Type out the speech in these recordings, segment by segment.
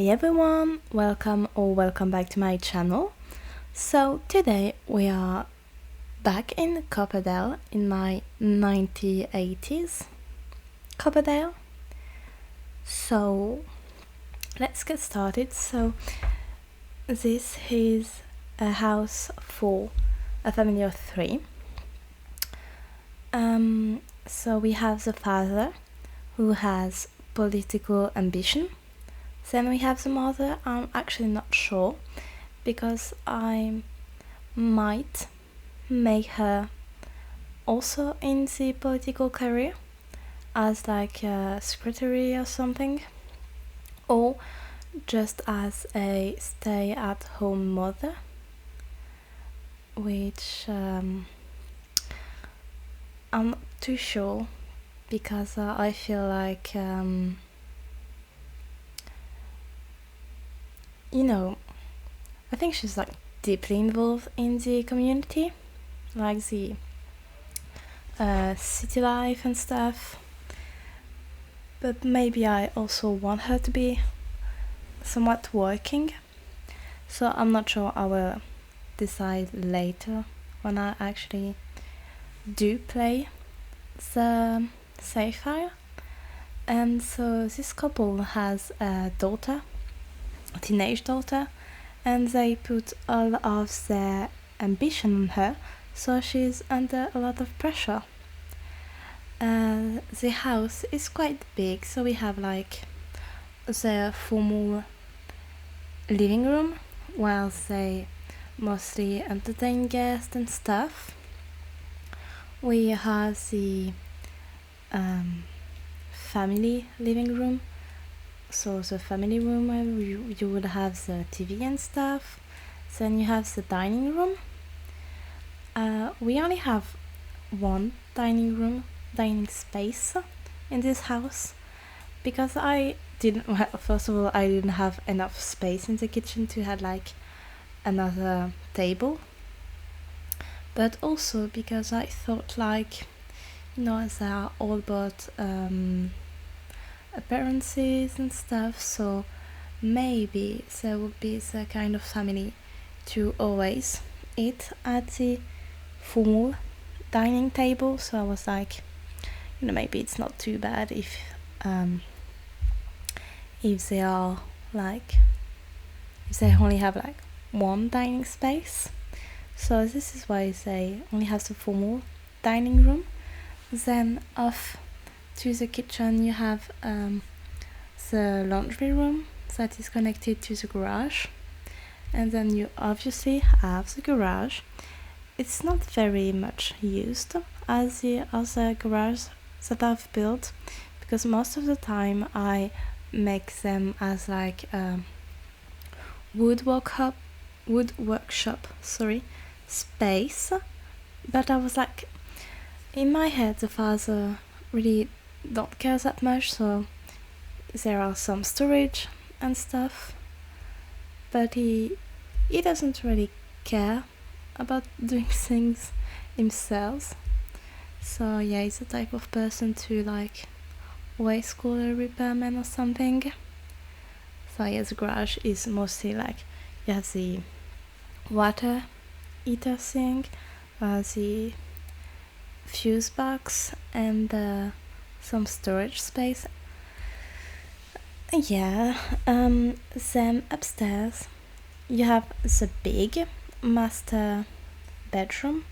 Hey everyone, welcome back to my channel. So today we are back in Copperdale in my 80's Copperdale. So let's get started. So this is a house for a family of three. So we have the father who has political ambition. Then we have the mother. I'm actually not sure because I might make her also in the political career as like a secretary or something, or just as a stay-at-home mother, which I'm not too sure because I feel like I think she's like deeply involved in the community, like the city life and stuff. But maybe I also want her to be somewhat working. So I'm not sure. I will decide later when I actually do play the savefile. And so this couple has a daughter, a teenage daughter, and they put all of their ambition on her, so she's under a lot of pressure. The house is quite big, so we have like the formal living room while they mostly entertain guests and stuff. We have the family living room. So the family room where you would have the TV and stuff. Then you have the dining room. We only have one dining space in this house because first of all, I didn't have enough space in the kitchen to have like another table. But also because I thought like, they are all about appearances and stuff, so maybe there would be the kind of family to always eat at the formal dining table. So I was like, maybe it's not too bad if they are like, if they only have like one dining space. So this is why they only have the formal dining room. Then off to the kitchen you have the laundry room that is connected to the garage, and then you obviously have the garage. It's not very much used as the other garage that I've built because most of the time I make them as like a wood workshop space. But I was like, in my head the father really don't care that much, so there are some storage and stuff, but he doesn't really care about doing things himself. So yeah, he's the type of person to like always call a repairman or something. So yeah, the garage is mostly like you have the water heater thing, the fuse box, and some storage space. Yeah, then upstairs you have the big master bedroom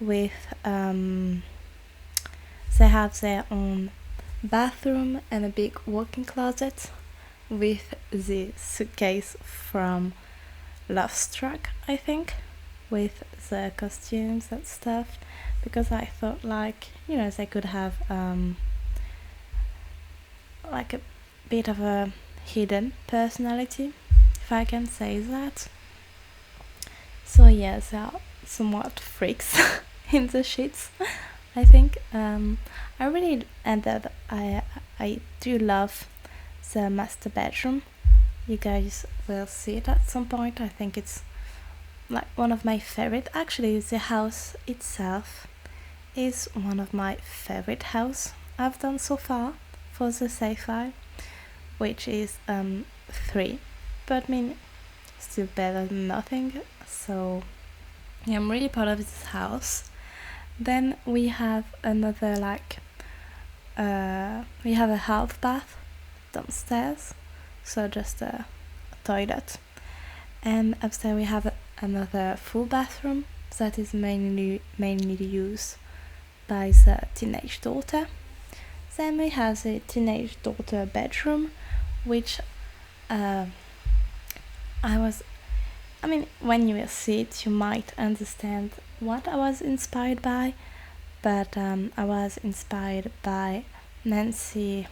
with they have their own bathroom and a big walk-in closet with the suitcase from Lovestruck, I think, with the costumes and stuff, because I thought like, they could have like a bit of a hidden personality, if I can say that. So yeah, they are somewhat freaks in the sheets, I think. I really ended. I do love the master bedroom. You guys will see it at some point. I think it's like one of my favorite. Actually, the house itself is one of my favorite house I've done so far for the savefile, which is 3. but I mean, still better than nothing. So yeah, I'm really proud of this house. Then we have another we have a half bath downstairs, so just a toilet, and upstairs we have another full bathroom that is mainly used by the teenage daughter. Then we have the teenage daughter bedroom, which when you will see it, you might understand what I was inspired by, but I was inspired by Nancy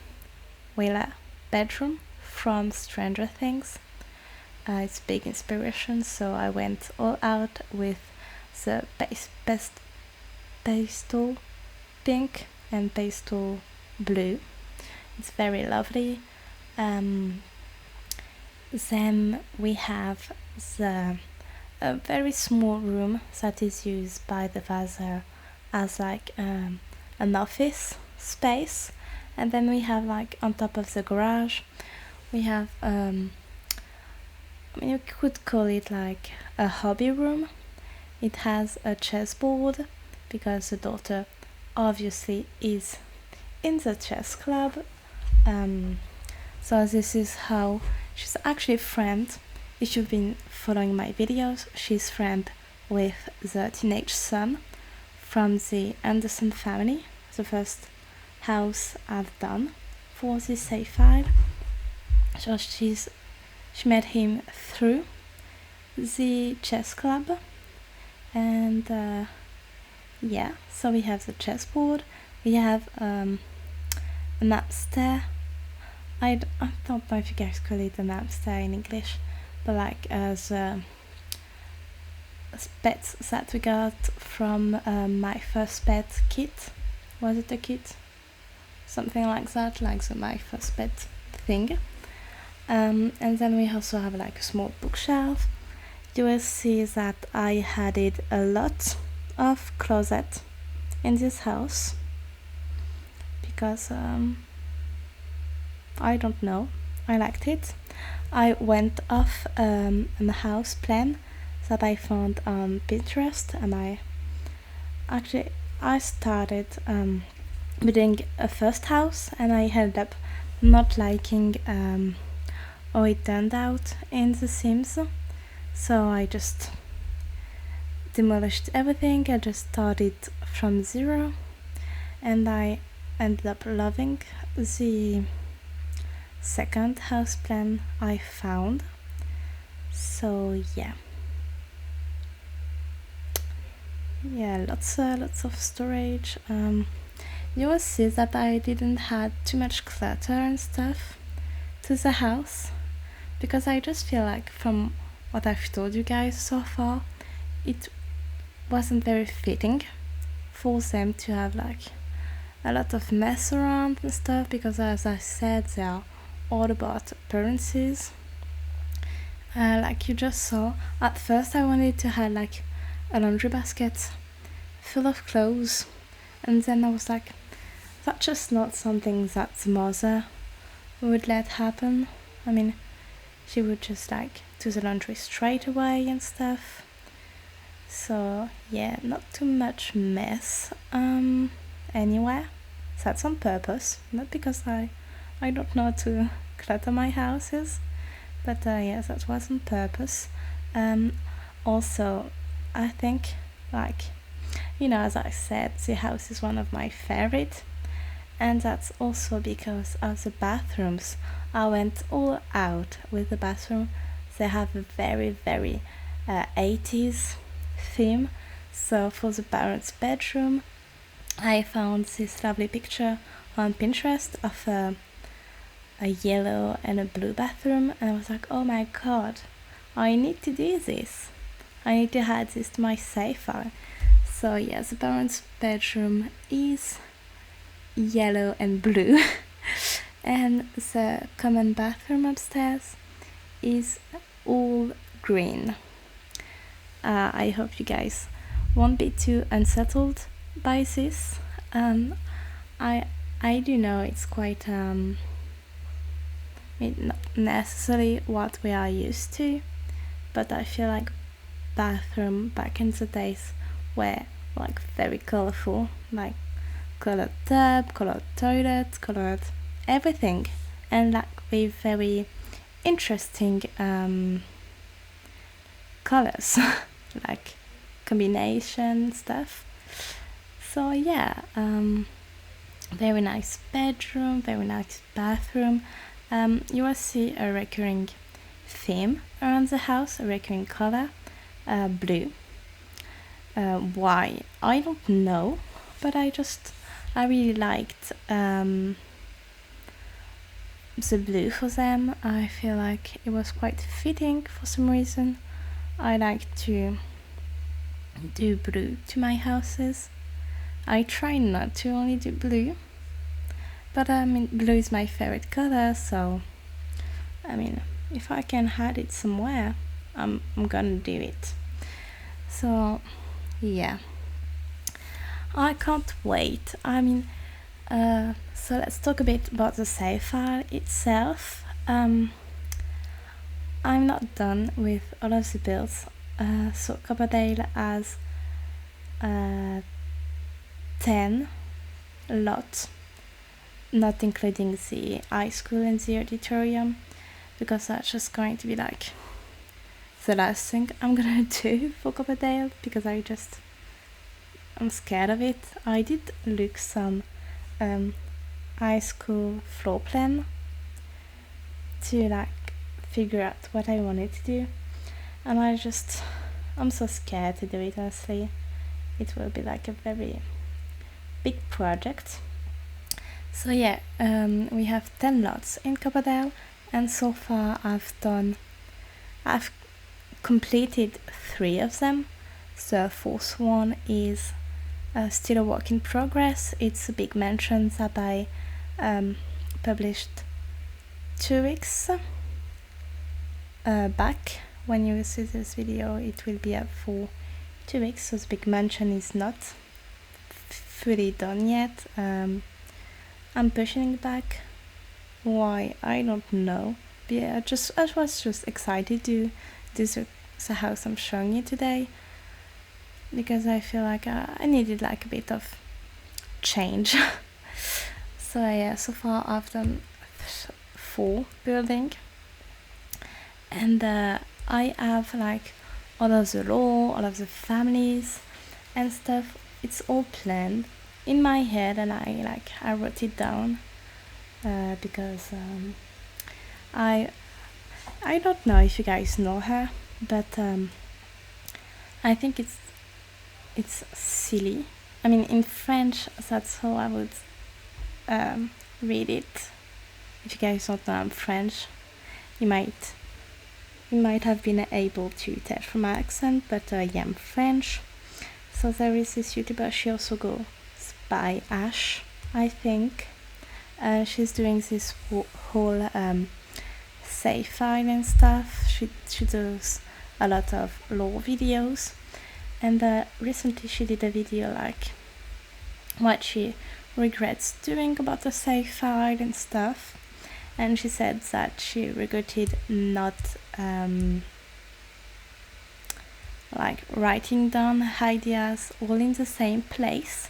Wheeler bedroom from Stranger Things. It's big inspiration, so I went all out with the pastel pink and pastel blue. It's very lovely. Then we have a very small room that is used by the father as an office space, and then we have on top of the garage we have you could call it a hobby room. It has a chessboard because the daughter obviously is in the chess club. So this is how she's actually friend. If you've been following my videos, she's friend with the teenage son from the Anderson family, the first house I've done for the savefile. So she met him through the chess club, and so we have the chessboard. We have an upstairs. I don't know if you guys call it an upstairs in English, but as pets that we got from my first pet kit. Was it a kit? Something like that, my first pet thing. And then we also have a small bookshelf. You will see that I added a lot of closet in this house because I don't know, I liked it. I went off a house plan that I found on Pinterest, and I started building a first house, and I ended up not liking how it turned out in The Sims, so I just demolished everything. I just started from zero, and I ended up loving the second house plan I found. So yeah, lots of storage. You will see that I didn't have too much clutter and stuff to the house, because I just feel from what I've told you guys so far, it wasn't very fitting for them to have a lot of mess around and stuff, because as I said, they are all about appearances. You just saw, at first I wanted to have a laundry basket full of clothes, and then I was that's just not something that the mother would let happen. I mean, she would just do the laundry straight away and stuff. So yeah, not too much mess anywhere. That's on purpose, not because I don't know how to clutter my houses, but that was on purpose. Also, I think as I said, the house is one of my favorite, and that's also because of the bathrooms. I went all out with the bathroom. They have a very 80's theme. So for the parents' bedroom, I found this lovely picture on Pinterest of a yellow and a blue bathroom, and I was oh my god, I need to do this. I need to add this to my savefile. So yeah, the parents' bedroom is yellow and blue and the common bathroom upstairs is all green. I hope you guys won't be too unsettled by this. I do know it's quite not necessarily what we are used to, but I feel like bathroom back in the days were like very colorful, like colored tub, colored toilet, colored everything, and like with very interesting colors, like combination stuff. So yeah, very nice bedroom, very nice bathroom. You will see a recurring theme around the house, a recurring color, blue. Why? I don't know, but I really liked the blue for them. I feel like it was quite fitting for some reason. I like to do blue to my houses. I try not to only do blue, but blue is my favorite color, so if I can hide it somewhere, I'm gonna do it. So yeah, I can't wait. So let's talk a bit about the savefile itself. I'm not done with all of the builds. So Copperdale has 10 lots, not including the high school and the auditorium, because that's just going to be like the last thing I'm gonna do for Copperdale, because I'm scared of it. I did look some high school floor plan to like figure out what I wanted to do, and I'm so scared to do it, honestly. It will be like a very big project. So yeah, we have 10 lots in Copperdale, and so far I've completed 3 of them. The fourth one is still a work in progress. It's a big mansion that I published 2 weeks back. When you see this video, it will be up for 2 weeks, so the big mansion is not fully done yet. I'm pushing it back. Why? I don't know. But yeah, I was just excited to do the house I'm showing you today, because I feel like I needed like a bit of change. So yeah, so far I've done 4 building, and I have like all of the law, all of the families and stuff. It's all planned in my head, and I wrote it down because I don't know if you guys know her, but I think it's silly. In French, that's how I would read it. If you guys don't know I'm French, you might have been able to tell from my accent, but yeah, I'm French. So there is this YouTuber, she also goes by Ash, I think. She's doing this whole savefile and stuff. She does a lot of law videos, and recently she did a video like what she regrets doing about the savefile and stuff, and she said that she regretted not like writing down ideas all in the same place.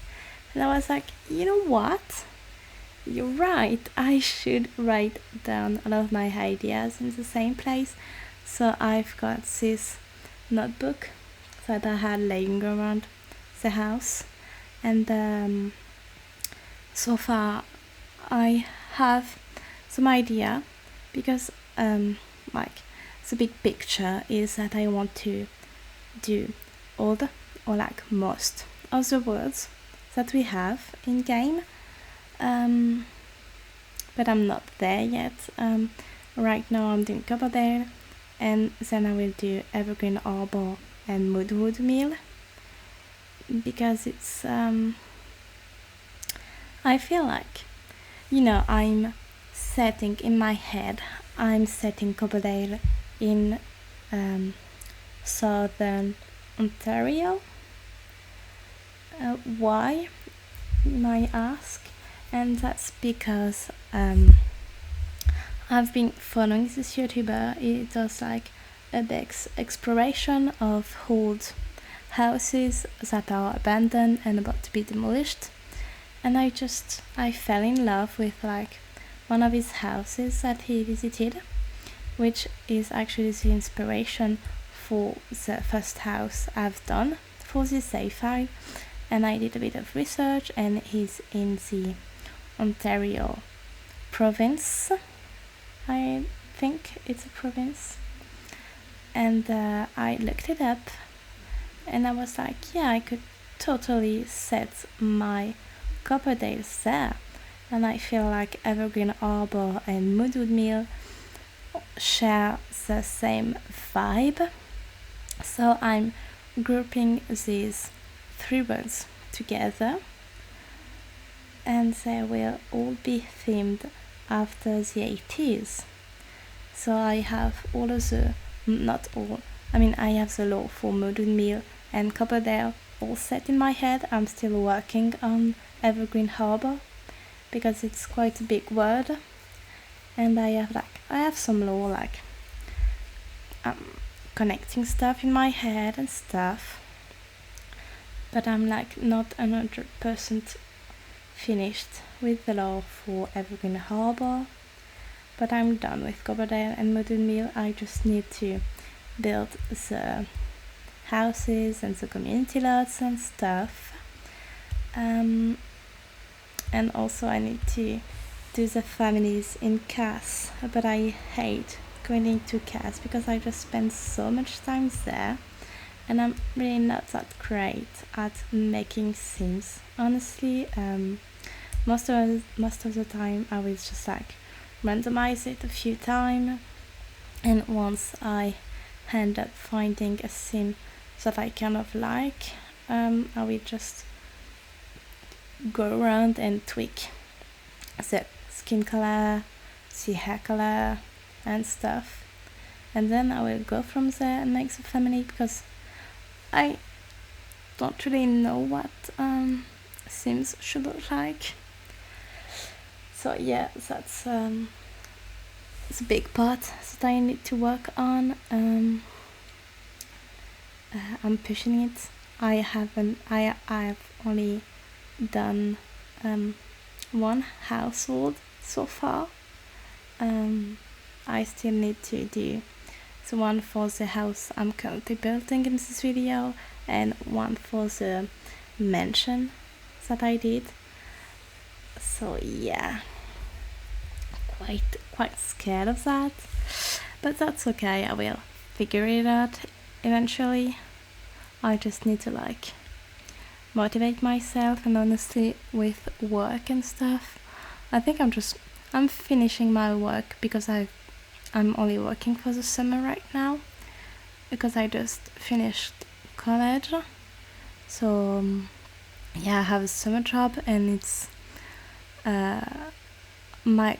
And I was like, you know what? You're right, I should write down all of my ideas in the same place. So I've got this notebook that I had laying around the house, and so far I have some idea, because like the big picture is that I want to do all the, or like most of the words that we have in game, but I'm not there yet. Right now I'm doing Copperdale, and then I will do Evergreen Arbor and Moodwood Mill, because it's I feel like, I'm setting in my head, I'm setting Copperdale in southern Ontario. Why, you might ask? And that's because I've been following this YouTuber. He does like a big exploration of old houses that are abandoned and about to be demolished. And I fell in love with like one of his houses that he visited, which is actually the inspiration for the first house I've done for this savefile. And I did a bit of research, and he's in the Ontario province. I think it's a province. And I looked it up, and I was like, yeah, I could totally set my Copperdale there. And I feel like Evergreen Arbor and Moodwood Mill share the same vibe. So I'm grouping these 3 words together, and they will all be themed after the 80's. So I have all of the, not all, I have the law for Moodwood Mill and Copperdale all set in my head. I'm still working on Evergreen Harbour because it's quite a big word, and I have some law like connecting stuff in my head and stuff, but I'm like not 100% finished with the law for Evergreen Harbour. But I'm done with Copperdale and Moodwood Mill. I just need to build the houses and the community lots and stuff. And also I need to do the families in Cass, but I hate going into Cass because I just spend so much time there, and I'm really not that great at making things. Honestly, most of the time I will just like randomize it a few times, and once I end up finding a theme that I kind of like, I will just go around and tweak the skin color, the hair color and stuff, and then I will go from there and make the family, because I don't really know what themes should look like. So yeah, that's the big part that I need to work on. I'm pushing it. I've only done one household so far. I still need to do the one for the house I'm currently building in this video, and one for the mansion that I did. So yeah, quite scared of that, but that's okay. I will figure it out eventually. I just need to like motivate myself, and honestly with work and stuff, I think I'm finishing my work because I'm only working for the summer right now because I just finished college. So yeah, I have a summer job, and it's my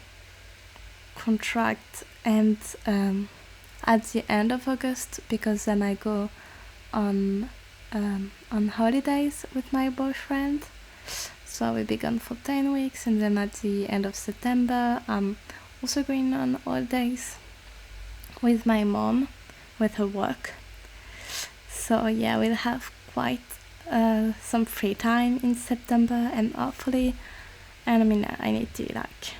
contract ends at the end of August, because then I go on holidays with my boyfriend. So I will be gone for 10 weeks, and then at the end of September I'm also going on holidays with my mom with her work. So yeah, we'll have quite some free time in September, and hopefully, and I need to like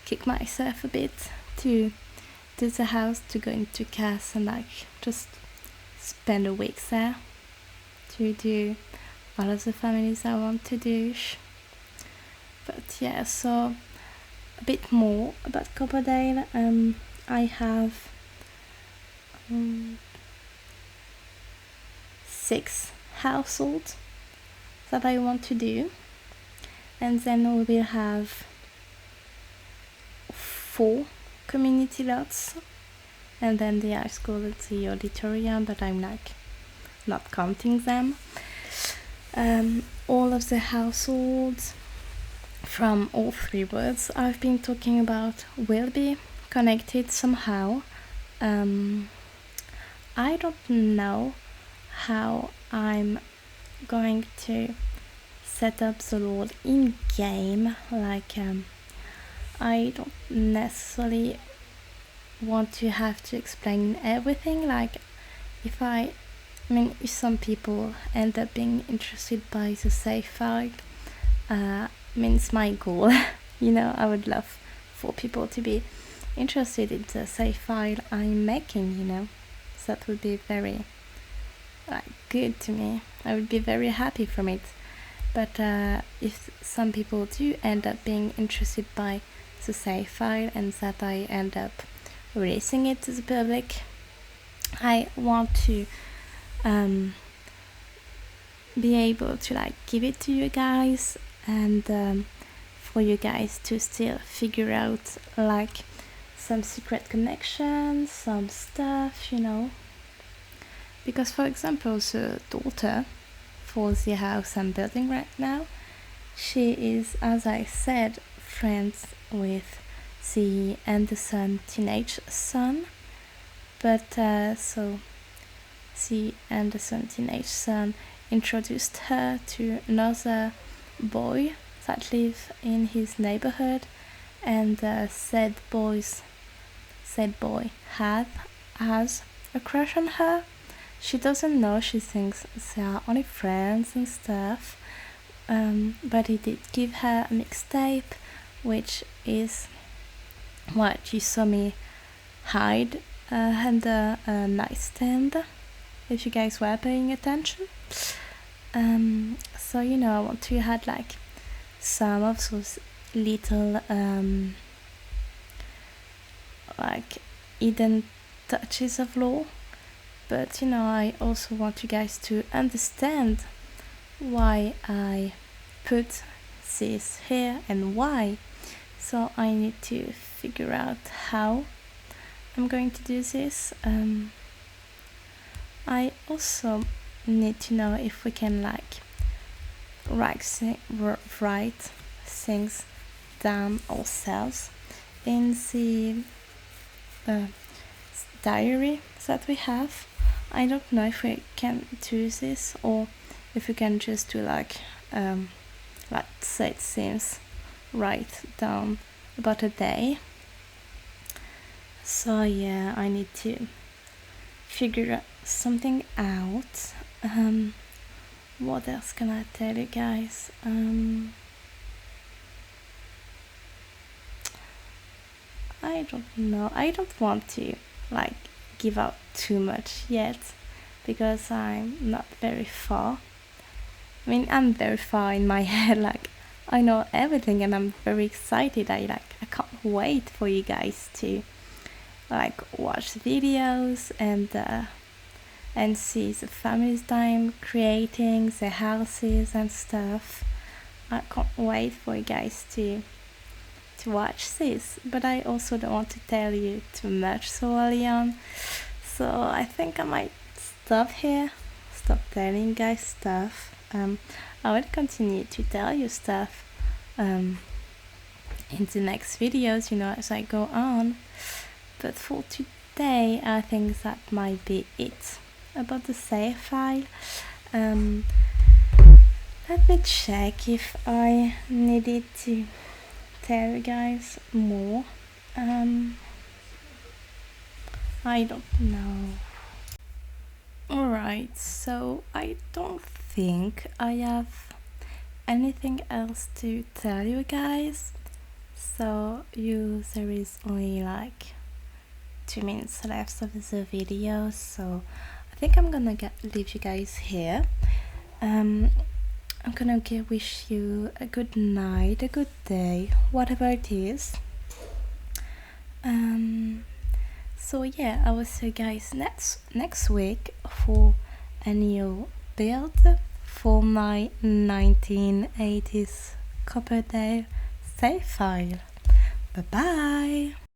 kick myself a bit to do the house, to go into Cass and like just spend a week there to do all of the families I want to do. But yeah, so a bit more about Copperdale. I have 6 households that I want to do, and then we will have 4 community lots, and then the high school and the auditorium, but I'm like not counting them. All of the households from all 3 words I've been talking about will be connected somehow. I don't know how I'm going to set up the Lord in game. Like I don't necessarily want to have to explain everything. Like if some people end up being interested by the savefile, it's my goal. I would love for people to be interested in the savefile I'm making. So that would be very good to me. I would be very happy from it. But if some people do end up being interested by the savefile and that I end up releasing it to the public, I want to be able to give it to you guys, and for you guys to still figure out some secret connections, some stuff, because for example the daughter for the house I'm building right now, she is, as I said, friends with the Anderson teenage son, but so the Anderson teenage son introduced her to another boy that lives in his neighborhood, and said boy has a crush on her. She doesn't know, she thinks they are only friends and stuff, but he did give her a mixtape, which is what you saw me hide under a nightstand, if you guys were paying attention. So I want to add some of those little hidden touches of lore, but I also want you guys to understand why I put this here and why. So I need to figure out how I'm going to do this. I also need to know if we can write things down ourselves in the diary that we have. I don't know if we can do this or if we can just do say it seems, write down about a day. So yeah, I need to figure something out. What else can I tell you guys? I don't know. I don't want to give out too much yet because I'm not very far. I'm very far in my head. I know everything and I'm very excited. I can't wait for you guys to watch the videos and see the family's time creating the houses and stuff. I can't wait for you guys to watch this, but I also don't want to tell you too much so early on, so I think I might stop here, stop telling you guys stuff. I will continue to tell you stuff in the next videos, as I go on, but for today I think that might be it about the save file. Let me check if I needed to tell you guys more. I don't know. Alright, so I don't think I have anything else to tell you guys. So there is only 2 minutes left of the video, so I think I'm gonna leave you guys here. I'm gonna wish you a good night, a good day, whatever it is. So yeah, I will see you guys next week for a new build for my 1980s Copperdale save file. Bye bye.